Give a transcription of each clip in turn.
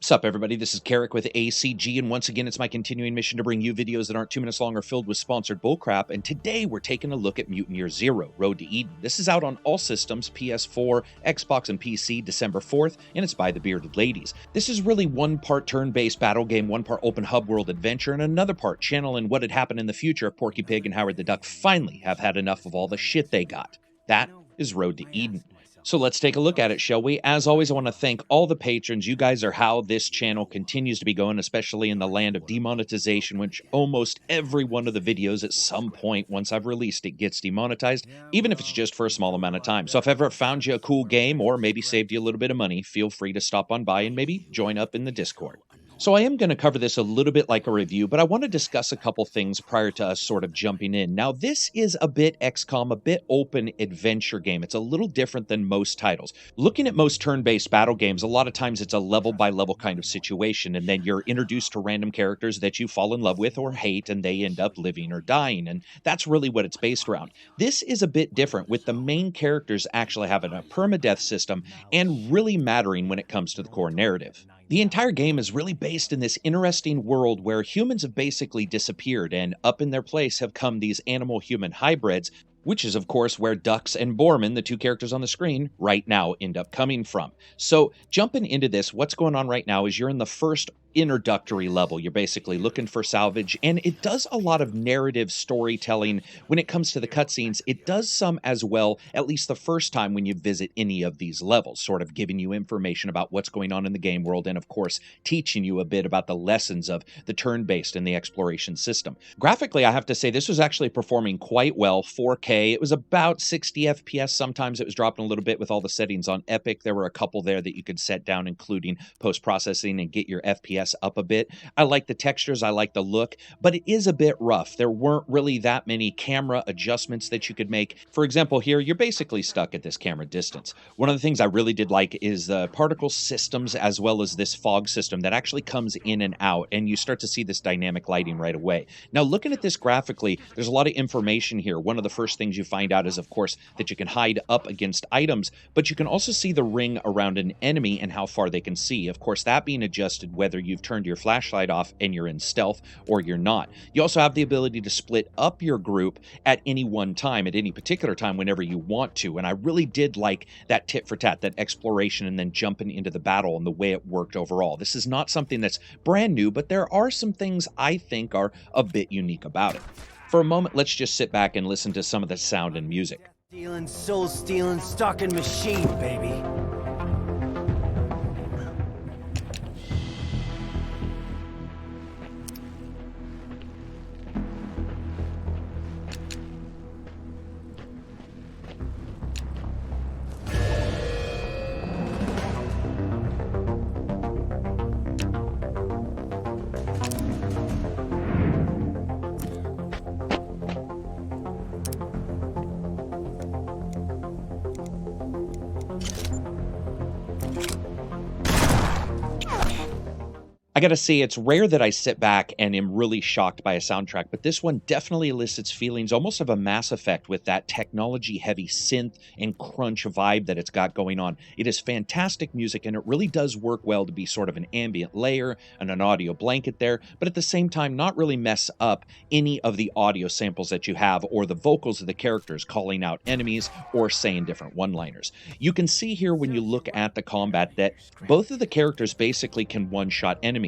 What's up, everybody? This is Karak with ACG, and once again, it's my continuing mission to bring you videos that aren't 2 minutes long or filled with sponsored bullcrap, and today we're taking a look at Mutant Year Zero, Road to Eden. This is out on all systems, PS4, Xbox, and PC, December 4th, and it's by the Bearded Ladies. This is really one part turn-based battle game, one part open hub world adventure, and another part channeling what had happened in the future if Porky Pig and Howard the Duck finally have had enough of all the shit they got. That is Road to Eden. So let's take a look at it, shall we? As always, I want to thank all the patrons. You guys are how this channel continues to be going, especially in the land of demonetization, which almost every one of the videos at some point, once I've released it, gets demonetized, even if it's just for a small amount of time. So if I've ever found you a cool game or maybe saved you a little bit of money, feel free to stop on by and maybe join up in the Discord. So I am going to cover this a little bit like a review, but I want to discuss a couple things prior to us sort of jumping in. Now, this is a bit XCOM, a bit open adventure game. It's a little different than most titles. Looking at most turn-based battle games, a lot of times it's a level-by-level kind of situation, and then you're introduced to random characters that you fall in love with or hate, and they end up living or dying, and that's really what it's based around. This is a bit different, with the main characters actually having a permadeath system and really mattering when it comes to the core narrative. The entire game is really based in this interesting world where humans have basically disappeared, and up in their place have come these animal-human hybrids, which is, of course, where Dux and Borman, the two characters on the screen, right now end up coming from. So, jumping into this, what's going on right now is you're in the first introductory level. You're basically looking for salvage, and it does a lot of narrative storytelling. When it comes to the cutscenes, it does some as well, at least the first time when you visit any of these levels, sort of giving you information about what's going on in the game world, and of course, teaching you a bit about the lessons of the turn-based and the exploration system. Graphically, I have to say, this was actually performing quite well. 4K, it was about 60 FPS. Sometimes it was dropping a little bit with all the settings on Epic. There were a couple there that you could set down, including post-processing, and get your FPS up a bit. I like the textures, I like the look, but it is a bit rough. There weren't really that many camera adjustments that you could make. For example, here, you're basically stuck at this camera distance. One of the things I really did like is the particle systems as well as this fog system that actually comes in and out, and you start to see this dynamic lighting right away. Now, looking at this graphically, there's a lot of information here. One of the first things you find out is, of course, that you can hide up against items, but you can also see the ring around an enemy and how far they can see. Of course, that being adjusted whether you've turned your flashlight off and you're in stealth or you're not. You also have the ability to split up your group at any one time, at any particular time, whenever you want to. And I really did like that tit for tat, that exploration and then jumping into the battle and the way it worked overall. This is not something that's brand new, but there are some things I think are a bit unique about it. For a moment, let's just sit back and listen to some of the sound and music. Stealing, soul stealing, stalking machine, baby. I gotta say, it's rare that I sit back and am really shocked by a soundtrack, but this one definitely elicits feelings almost of a Mass Effect with that technology-heavy synth and crunch vibe that it's got going on. It is fantastic music, and it really does work well to be sort of an ambient layer and an audio blanket there, but at the same time not really mess up any of the audio samples that you have or the vocals of the characters calling out enemies or saying different one-liners. You can see here when you look at the combat that both of the characters basically can one-shot enemies.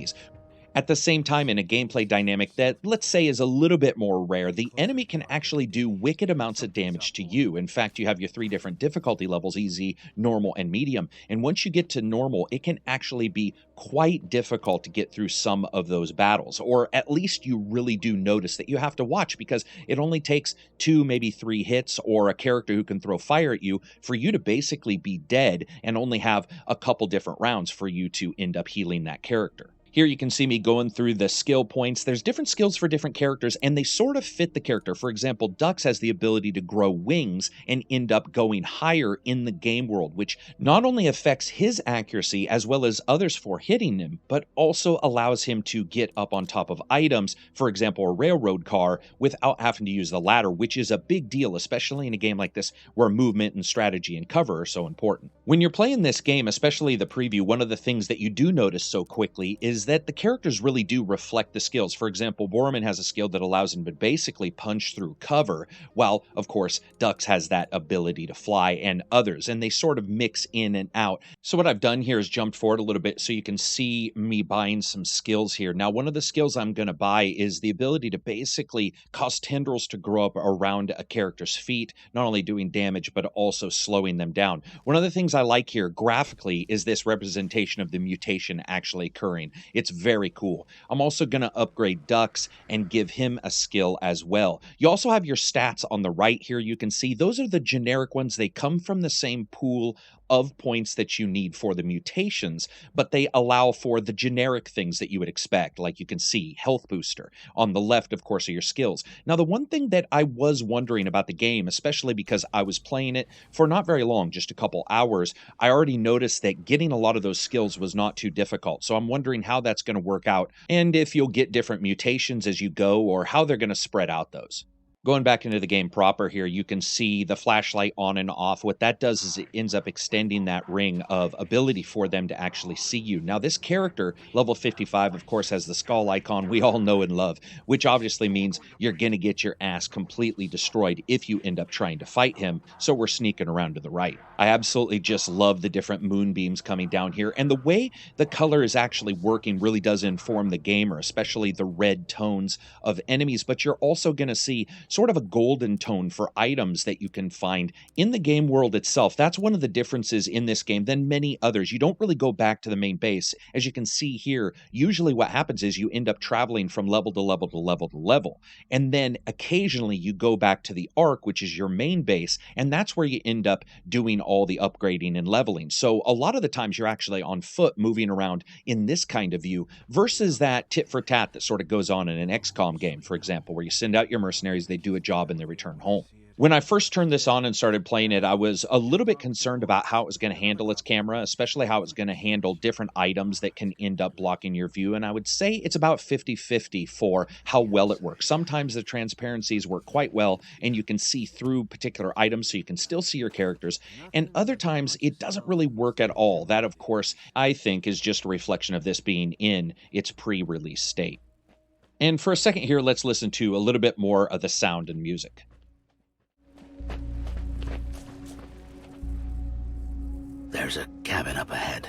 At the same time, in a gameplay dynamic that, let's say, is a little bit more rare, the enemy can actually do wicked amounts of damage to you. In fact, you have your 3 different difficulty levels, easy, normal, and medium. And once you get to normal, it can actually be quite difficult to get through some of those battles. Or at least you really do notice that you have to watch, because it only takes 2, maybe 3 hits or a character who can throw fire at you for you to basically be dead and only have a couple different rounds for you to end up healing that character. Here you can see me going through the skill points. There's different skills for different characters, and they sort of fit the character. For example, Dux has the ability to grow wings and end up going higher in the game world, which not only affects his accuracy as well as others for hitting him, but also allows him to get up on top of items, for example, a railroad car, without having to use the ladder, which is a big deal, especially in a game like this where movement and strategy and cover are so important. When you're playing this game, especially the preview, one of the things that you do notice so quickly is that the characters really do reflect the skills. For example, Borman has a skill that allows him to basically punch through cover, while, of course, Dux has that ability to fly and others, and they sort of mix in and out. So what I've done here is jumped forward a little bit so you can see me buying some skills here. Now, one of the skills I'm going to buy is the ability to basically cause tendrils to grow up around a character's feet, not only doing damage, but also slowing them down. One of the things I like here graphically is this representation of the mutation actually occurring. It's very cool. I'm also going to upgrade Dux and give him a skill as well. You also have your stats on the right here. You can see those are the generic ones. They come from the same pool of points that you need for the mutations, but they allow for the generic things that you would expect. Like you can see health booster. On the left, of course, are your skills. Now, the one thing that I was wondering about the game, especially because I was playing it for not very long, just a couple hours, I already noticed that getting a lot of those skills was not too difficult. So I'm wondering how that's going to work out and if you'll get different mutations as you go or how they're going to spread out those. Going back into the game proper here, you can see the flashlight on and off. What that does is it ends up extending that ring of ability for them to actually see you. Now, this character, level 55, of course, has the skull icon we all know and love, which obviously means you're going to get your ass completely destroyed if you end up trying to fight him, so we're sneaking around to the right. I absolutely just love the different moonbeams coming down here, and the way the color is actually working really does inform the gamer, especially the red tones of enemies, but you're also going to see sort of a golden tone for items that you can find in the game world itself. That's one of the differences in this game than many others. You don't really go back to the main base. As you can see here, usually what happens is you end up traveling from level to level to level to level. And then occasionally you go back to the Ark, which is your main base, and that's where you end up doing all the upgrading and leveling. So a lot of the times you're actually on foot moving around in this kind of view versus that tit for tat that sort of goes on in an XCOM game, for example, where you send out your mercenaries, they do a job and they return home. When I first turned this on and started playing it, I was a little bit concerned about how it was going to handle its camera, especially how it was going to handle different items that can end up blocking your view. And I would say it's about 50-50 for how well it works. Sometimes the transparencies work quite well and you can see through particular items so you can still see your characters. And other times it doesn't really work at all. That, of course, I think is just a reflection of this being in its pre-release state. And for a second here, let's listen to a little bit more of the sound and music. There's a cabin up ahead.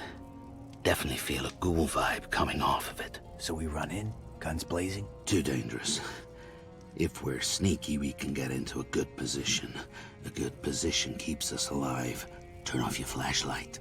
Definitely feel a ghoul vibe coming off of it. So we run in, guns blazing? Too dangerous. If we're sneaky, we can get into a good position. A good position keeps us alive. Turn off your flashlight.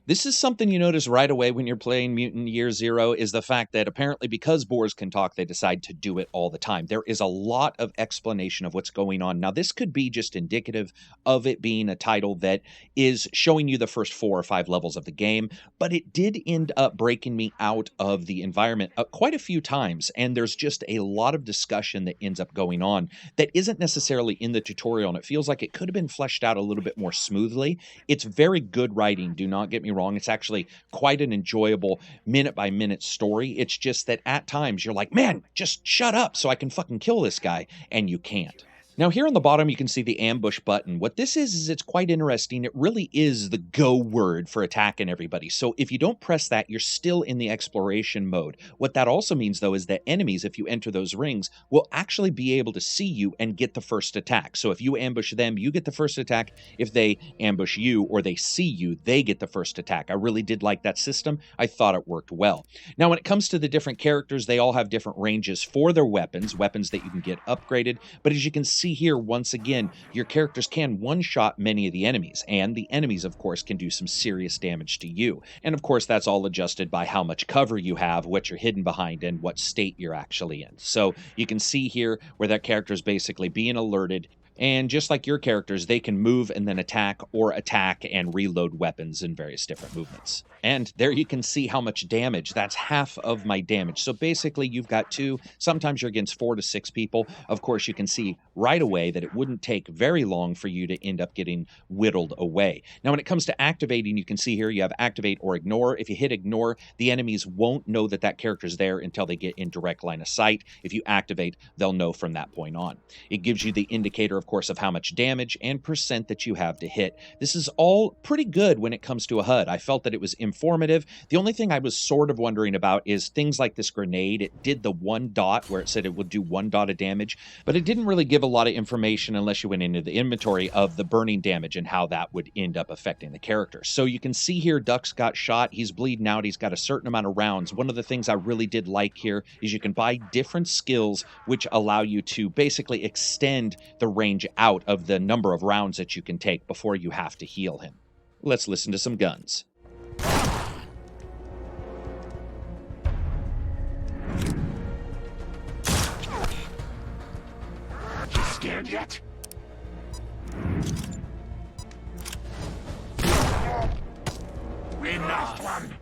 This is something you notice right away when you're playing Mutant Year Zero, is the fact that apparently because boars can talk, they decide to do it all the time. There is a lot of explanation of what's going on. Now, this could be just indicative of it being a title that is showing you the first 4 or 5 levels of the game, but it did end up breaking me out of the environment quite a few times, and there's just a lot of discussion that ends up going on that isn't necessarily in the tutorial, and it feels like it could have been fleshed out a little bit more smoothly. It's very good writing, do not get me wrong. It's actually quite an enjoyable minute-by-minute story. It's just that at times you're like, man, just shut up so I can fucking kill this guy, and you can't. Now here on the bottom you can see the ambush button. What this is it's quite interesting. It really is the go word for attacking everybody. So if you don't press that, you're still in the exploration mode. What that also means though is that enemies, if you enter those rings, will actually be able to see you and get the first attack. So if you ambush them, you get the first attack. If they ambush you or they see you, they get the first attack. I really did like that system. I thought it worked well. Now when it comes to the different characters, they all have different ranges for their weapons that you can get upgraded. But as you can see here, once again, your characters can one-shot many of the enemies, and the enemies, of course, can do some serious damage to you. And of course, that's all adjusted by how much cover you have, what you're hidden behind, and what state you're actually in. So you can see here where that character is basically being alerted, and just like your characters, they can move and then attack, or attack and reload weapons in various different movements. And there you can see how much damage. That's half of my damage. So basically you've got 2, sometimes you're against 4 to 6 people. Of course, you can see right away that it wouldn't take very long for you to end up getting whittled away. Now, when it comes to activating, you can see here you have activate or ignore. If you hit ignore, the enemies won't know that that character's there until they get in direct line of sight. If you activate, they'll know from that point on. It gives you the indicator, of course, of how much damage and percent that you have to hit. This is all pretty good when it comes to a HUD. I felt that it was informative. The only thing I was sort of wondering about is things like this grenade. It did the 1 dot where it said it would do 1 dot of damage, but it didn't really give a lot of information unless you went into the inventory of the burning damage and how that would end up affecting the character. So you can see here Duck's got shot. He's bleeding out. He's got a certain amount of rounds. One of the things I really did like here is you can buy different skills which allow you to basically extend the range out of the number of rounds that you can take before you have to heal him. Let's listen to some guns. Scared yet? Enough. One.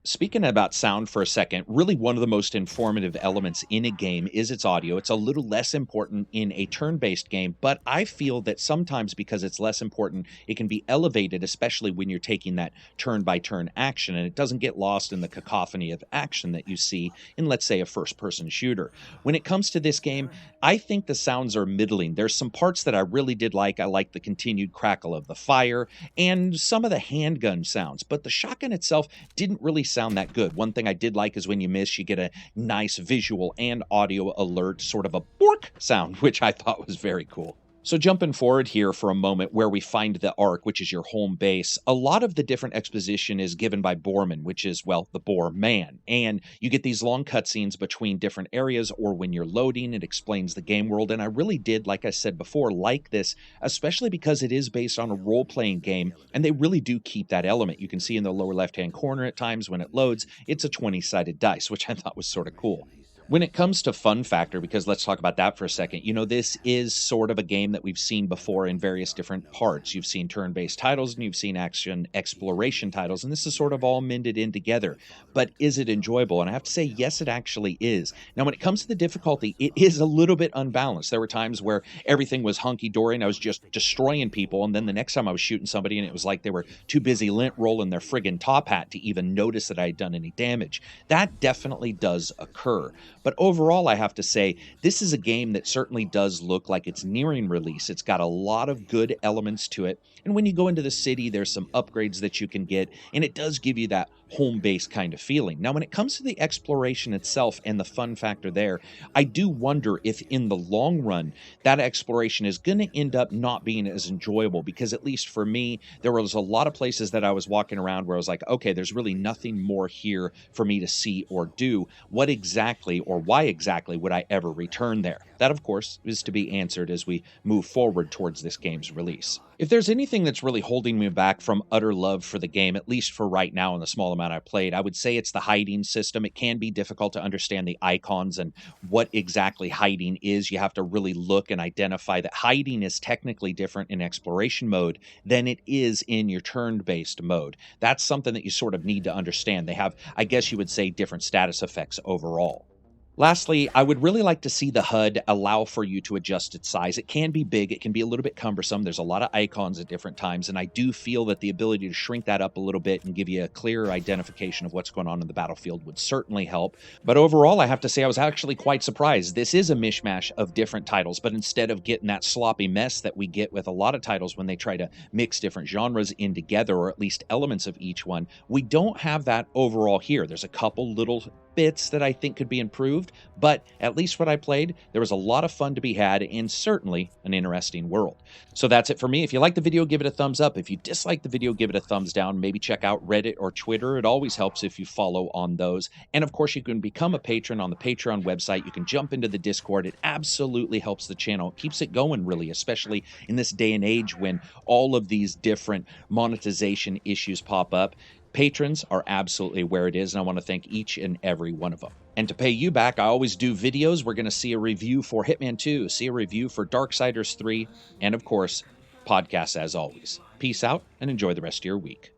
Speaking about sound for a second, really one of the most informative elements in a game is its audio. It's a little less important in a turn-based game, but I feel that sometimes because it's less important, it can be elevated, especially when you're taking that turn-by-turn action, and it doesn't get lost in the cacophony of action that you see in, let's say, a first-person shooter. When it comes to this game, I think the sounds are middling. There's some parts that I really did like. I like the continued crackle of the fire and some of the handgun sounds, but the shotgun itself didn't really sound that good. One thing I did like is when you miss, you get a nice visual and audio alert, sort of a bork sound, which I thought was very cool. So jumping forward here for a moment where we find the Ark, which is your home base, a lot of the different exposition is given by Borman, which is, well, the Boar Man. And you get these long cutscenes between different areas, or when you're loading, it explains the game world. And I really did, like I said before, like this, especially because it is based on a role-playing game, and they really do keep that element. You can see in the lower left-hand corner at times when it loads, it's a 20-sided dice, which I thought was sort of cool. When it comes to fun factor, because let's talk about that for a second, you know, this is sort of a game that we've seen before in various different parts. You've seen turn-based titles and you've seen action exploration titles, and this is sort of all mended in together. But is it enjoyable? And I have to say, yes, it actually is. Now, when it comes to the difficulty, it is a little bit unbalanced. There were times where everything was hunky-dory and I was just destroying people, and then the next time I was shooting somebody and it was like they were too busy lint rolling their friggin' top hat to even notice that I had done any damage. That definitely does occur. But overall, I have to say, this is a game that certainly does look like it's nearing release. It's got a lot of good elements to it. And when you go into the city, there's some upgrades that you can get, and it does give you that home base kind of feeling. Now, when it comes to the exploration itself and the fun factor there, I do wonder if in the long run, that exploration is going to end up not being as enjoyable, because at least for me, there was a lot of places that I was walking around where I was like, okay, there's really nothing more here for me to see or do. What exactly or why exactly would I ever return there? That, of course, is to be answered as we move forward towards this game's release. If there's anything that's really holding me back from utter love for the game, at least for right now in the small amount I played, I would say it's the hiding system. It can be difficult to understand the icons and what exactly hiding is. You have to really look and identify that hiding is technically different in exploration mode than it is in your turn-based mode. That's something that you sort of need to understand. They have, I guess you would say, different status effects overall. Lastly, I would really like to see the HUD allow for you to adjust its size. It can be big, it can be a little bit cumbersome, there's a lot of icons at different times, and I do feel that the ability to shrink that up a little bit and give you a clearer identification of what's going on in the battlefield would certainly help. But overall, I have to say I was actually quite surprised. This is a mishmash of different titles, but instead of getting that sloppy mess that we get with a lot of titles when they try to mix different genres in together, or at least elements of each one, we don't have that overall here. There's a couple little bits that I think could be improved, but at least what I played, there was a lot of fun to be had and certainly an interesting world. So that's it for me. If you like the video, give it a thumbs up. If you dislike the video, give it a thumbs down. Maybe check out Reddit or Twitter. It always helps if you follow on those. And of course, you can become a patron on the Patreon website. You can jump into the Discord. It absolutely helps the channel. It keeps it going, really, especially in this day and age when all of these different monetization issues pop up. Patrons are absolutely where it is, and I want to thank each and every one of them. And to pay you back, I always do videos. We're going to see a review for Hitman 2, see a review for Darksiders 3, and of course, podcasts as always. Peace out, and enjoy the rest of your week.